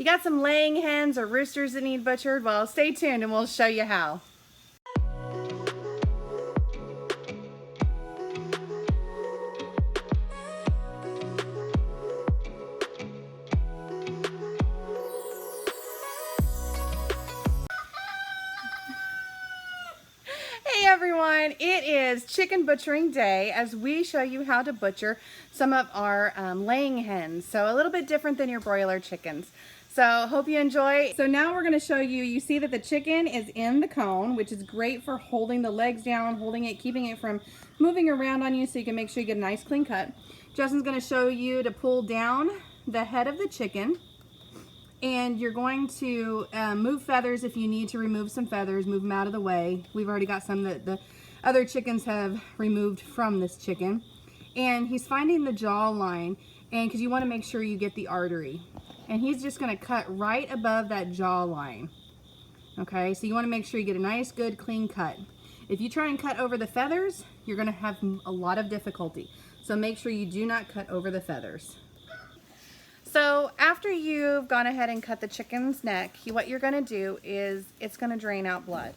You got some laying hens or roosters that need butchered? Well, stay tuned and we'll show you how. Hey everyone, it is chicken butchering day as we show you how to butcher some of our laying hens. So a little bit different than your broiler chickens. So hope you enjoy. So now we're going to show you, you see that the chicken is in the cone, which is great for holding the legs down, holding it, keeping it from moving around on you so you can make sure you get a nice clean cut. Justin's going to show you to pull down the head of the chicken. And you're going to move feathers if you need to remove some feathers, move them out of the way. We've already got some that the other chickens have removed from this chicken. And he's finding the jaw line, and because you want to make sure you get the artery. And he's just going to cut right above that jaw line. Okay, so you want to make sure you get a nice, good, clean cut. If you try and cut over the feathers, you're going to have a lot of difficulty. So make sure you do not cut over the feathers. So after you've gone ahead and cut the chicken's neck, what you're going to do is it's going to drain out blood.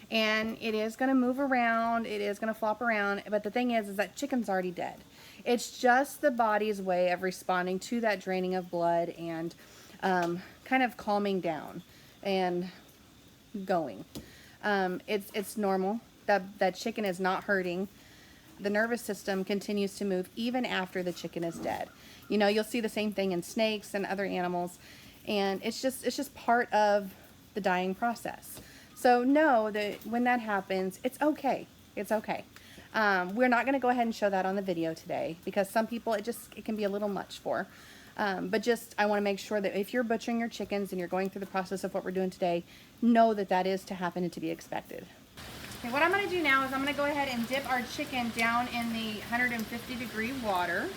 And it is going to move around, it is going to flop around, but the thing is that chicken's already dead. It's just the body's way of responding to that draining of blood and kind of calming down and going. It's normal. That chicken is not hurting. The nervous system continues to move even after the chicken is dead. You know, you'll see the same thing in snakes and other animals, and it's just part of the dying process. So know that when that happens, it's okay. It's okay. We're not going to go ahead and show that on the video today because some people it can be a little much for. But I want to make sure that if you're butchering your chickens and you're going through the process of what we're doing today, know that that is to happen and to be expected. Okay, what I'm going to do now is I'm going to go ahead and dip our chicken down in the 150-degree water.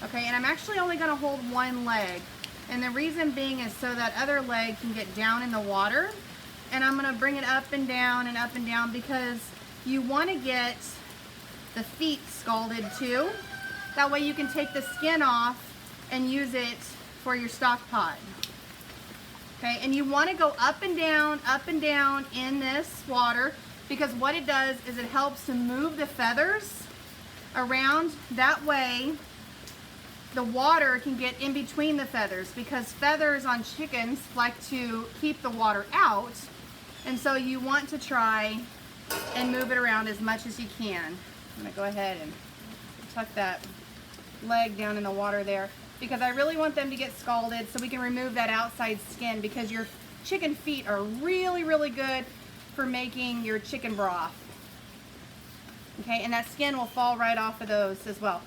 Okay, and I'm actually only going to hold one leg. And the reason being is so that other leg can get down in the water. And I'm going to bring it up and down because you want to get the feet scalded too. That way you can take the skin off and use it for your stock pot. Okay, and you want to go up and down in this water because what it does is it helps to move the feathers around. That way the water can get in between the feathers because feathers on chickens like to keep the water out, and so you want to try and move it around as much as you can. I'm going to go ahead and tuck that leg down in the water there because I really want them to get scalded so we can remove that outside skin because your chicken feet are really, really good for making your chicken broth. Okay, and that skin will fall right off of those as well.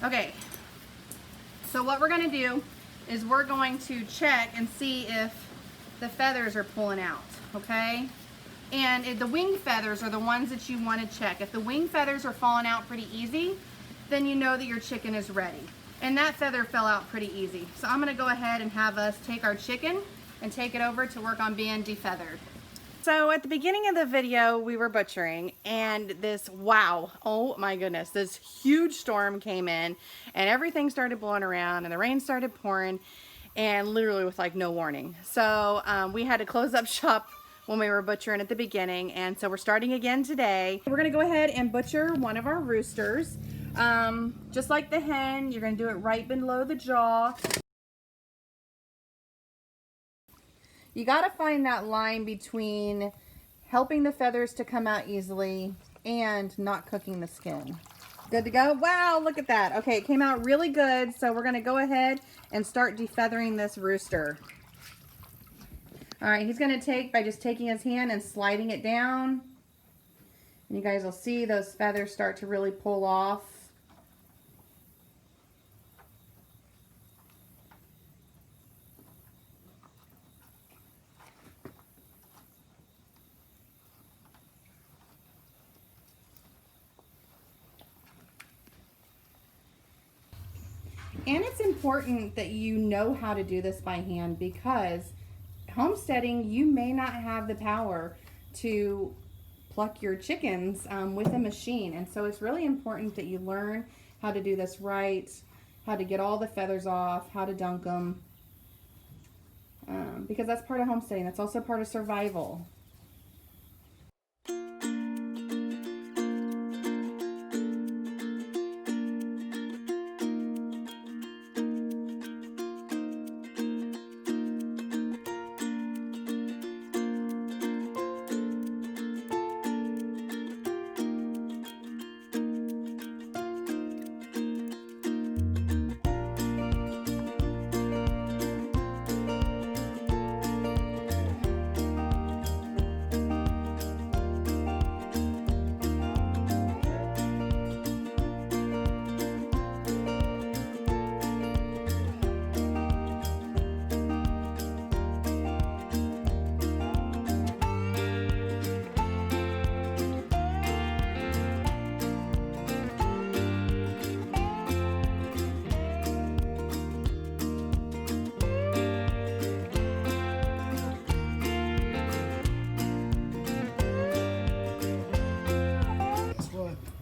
Okay. So what we're going to do is we're going to check and see if the feathers are pulling out, okay? And the wing feathers are the ones that you want to check. If the wing feathers are falling out pretty easy, then you know that your chicken is ready. And that feather fell out pretty easy. So I'm going to go ahead and have us take our chicken and take it over to work on being defeathered. So at the beginning of the video, we were butchering and oh my goodness, this huge storm came in and everything started blowing around and the rain started pouring and literally with like no warning. So we had to close up shop when we were butchering at the beginning, and so we're starting again today. We're gonna go ahead and butcher one of our roosters. Just like the hen, you're gonna do it right below the jaw. You got to find that line between helping the feathers to come out easily and not cooking the skin. Good to go? Wow, look at that. Okay, it came out really good. So we're going to go ahead and start defeathering this rooster. All right, he's going to take by just taking his hand and sliding it down. And you guys will see those feathers start to really pull off. And it's important that you know how to do this by hand because homesteading, you may not have the power to pluck your chickens with a machine. And so it's really important that you learn how to do this right, how to get all the feathers off, how to dunk them. because that's part of homesteading. That's also part of survival.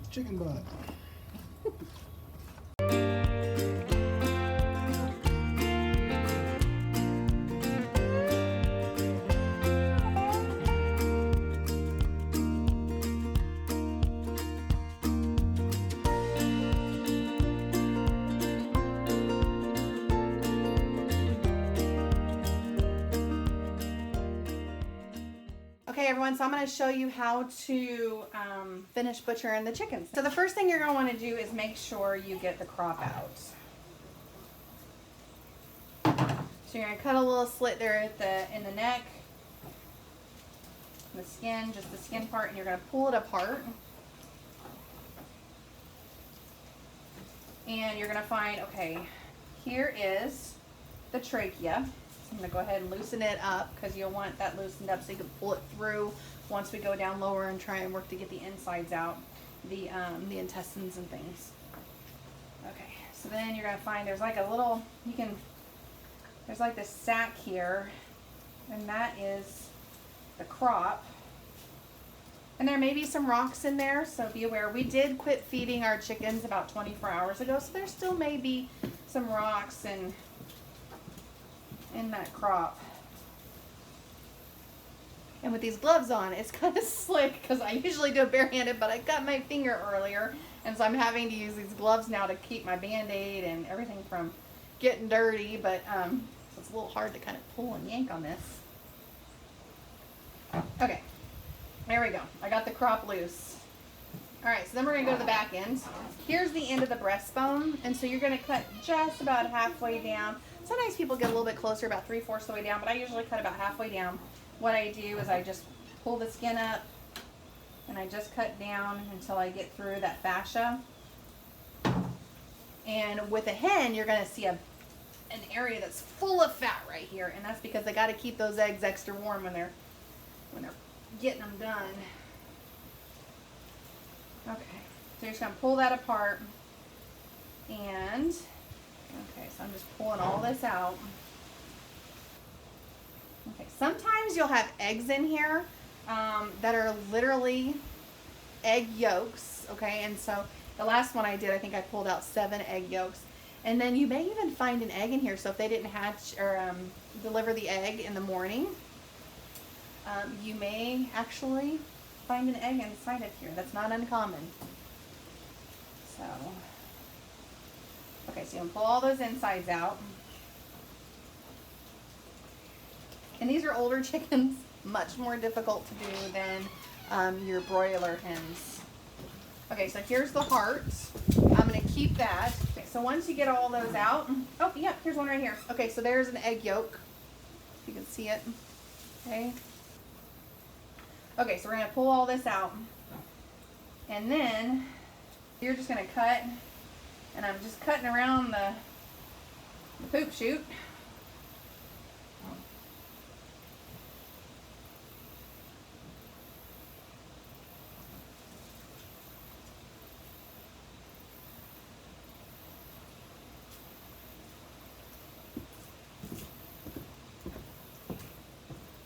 Chicken butt. Okay everyone, so I'm going to show you how to finish butchering the chickens. So the first thing you're going to want to do is make sure you get the crop out. So you're going to cut a little slit there at in the neck, the skin, just the skin part, and you're going to pull it apart. And you're going to find, okay, here is the trachea. I'm going to go ahead and loosen it up because you'll want that loosened up so you can pull it through once we go down lower and try and work to get the insides out, the intestines and things. Okay, so then you're going to find there's like a little, there's like this sac here, and that is the crop. And there may be some rocks in there, so be aware. We did quit feeding our chickens about 24 hours ago, so there still may be some rocks in that crop. And with these gloves on, it's kind of slick because I usually do it barehanded, but I cut my finger earlier, and so I'm having to use these gloves now to keep my Band-Aid and everything from getting dirty, but so it's a little hard to kind of pull and yank on this. Okay, there we go. I got the crop loose. All right, so then we're going to go to the back end. Here's the end of the breastbone, and so you're going to cut just about halfway down. Sometimes people get a little bit closer, about 3/4 the way down, but I usually cut about halfway down. What I do is I just pull the skin up, and I just cut down until I get through that fascia. And with a hen, you're going to see an area that's full of fat right here, and that's because they got to keep those eggs extra warm when they're getting them done. Okay, so you're just going to pull that apart, and okay, so I'm just pulling all this out. Okay, sometimes you'll have eggs in here that are literally egg yolks, okay, and so the last one I did, I think I pulled out 7 egg yolks, and then you may even find an egg in here, so if they didn't hatch or deliver the egg in the morning, you may actually find an egg inside of here. That's not uncommon. So, okay, so you can pull all those insides out. And these are older chickens, much more difficult to do than your broiler hens. Okay, so here's the heart. I'm going to keep that. Okay, so once you get all those out, oh yeah, here's one right here. Okay, so there's an egg yolk. You can see it. Okay. Okay, so we're going to pull all this out. And then you're just going to cut, and I'm just cutting around the poop chute.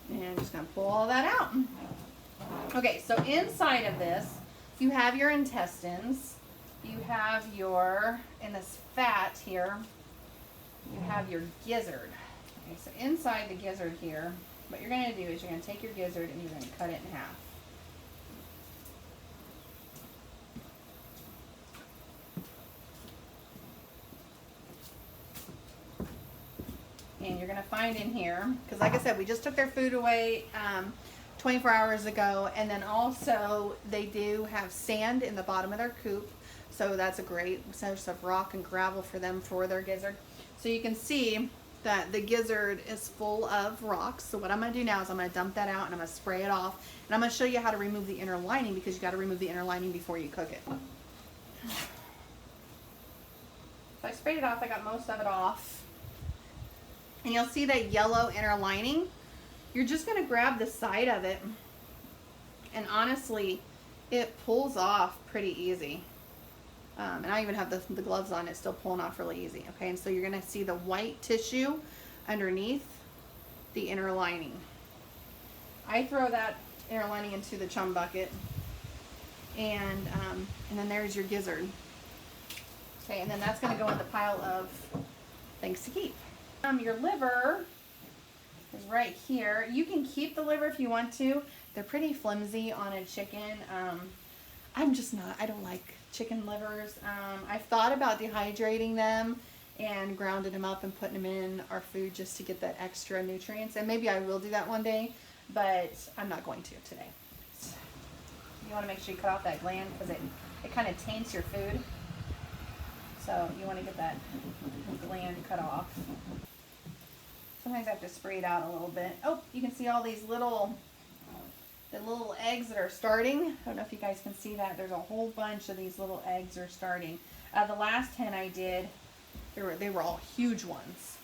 And I'm just going to pull all that out. Okay, so inside of this, you have your intestines, you have your, in this fat here, you have your gizzard. Okay, so inside the gizzard here, what you're going to do is you're going to take your gizzard and you're going to cut it in half. And you're going to find in here, because like I said, we just took their food away 24 hours ago, and then also they do have sand in the bottom of their coop, so that's a great source of rock and gravel for them for their gizzard. So you can see that the gizzard is full of rocks. So what I'm going to do now is I'm going to dump that out and I'm going to spray it off, and I'm going to show you how to remove the inner lining, because you got to remove the inner lining before you cook it. So I sprayed it off. I got most of it off. And you'll see that yellow inner lining. You're just going to grab the side of it, and honestly, it pulls off pretty easy. And I even have the gloves on. It's still pulling off really easy. Okay, and so you're going to see the white tissue underneath the inner lining. I throw that inner lining into the chum bucket, and then there's your gizzard. Okay, and then that's going to go in the pile of things to keep. Your liver is right here. You can keep the liver if you want to. They're pretty flimsy on a chicken. I'm just not. I don't like chicken livers. I've thought about dehydrating them and grounding them up and putting them in our food just to get that extra nutrients. And maybe I will do that one day, but I'm not going to today. You want to make sure you cut off that gland, because it kind of taints your food. So you want to get that gland cut off. Sometimes I have to spray it out a little bit. Oh, you can see all these little eggs that are starting. I don't know if you guys can see that. There's a whole bunch of these little eggs are starting. The last hen I did, they were all huge ones.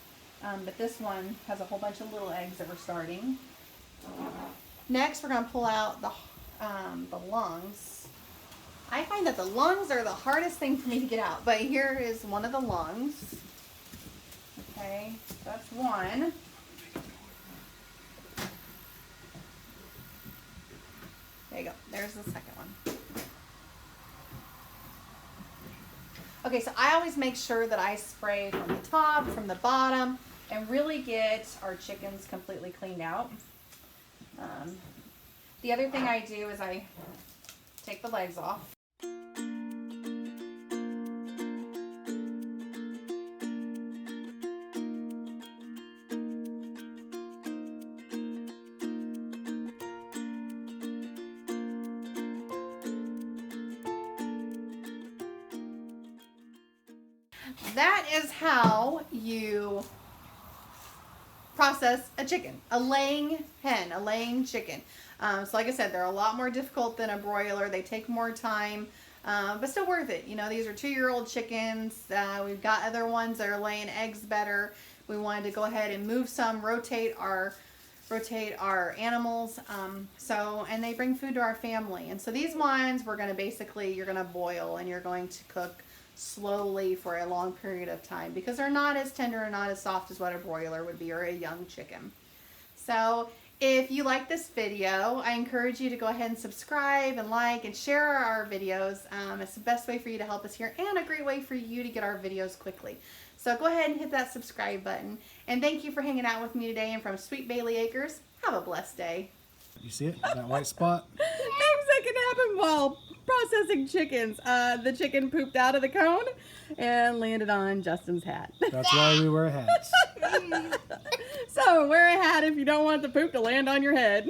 But this one has a whole bunch of little eggs that were starting. Next, we're going to pull out the lungs. I find that the lungs are the hardest thing for me to get out, but here is one of the lungs. Okay, that's one. There you go. There's the second one. Okay, so I always make sure that I spray from the top, from the bottom, and really get our chickens completely cleaned out. The other thing I do is I take the legs off. That is how you process a chicken, a laying hen, a laying chicken. So like I said, they're a lot more difficult than a broiler. They take more time, but still worth it. You know, these are 2-year-old chickens. We've got other ones that are laying eggs better. We wanted to go ahead and move some, rotate our animals, and they bring food to our family. And so these ones, you're going to boil, and you're going to cook slowly for a long period of time, because they're not as tender and not as soft as what a broiler would be, or a young chicken. So if you like this video, I encourage you to go ahead and subscribe and like and share our videos. It's the best way for you to help us here, and a great way for you to get our videos quickly. So go ahead and hit that subscribe button. And thank you for hanging out with me today. And from Sweet Bailey Acres, have a blessed day. You see it? That white spot? Things that can happen while processing chickens. The chicken pooped out of the cone and landed on Justin's hat. That's why we wear hats. So wear a hat if you don't want the poop to land on your head.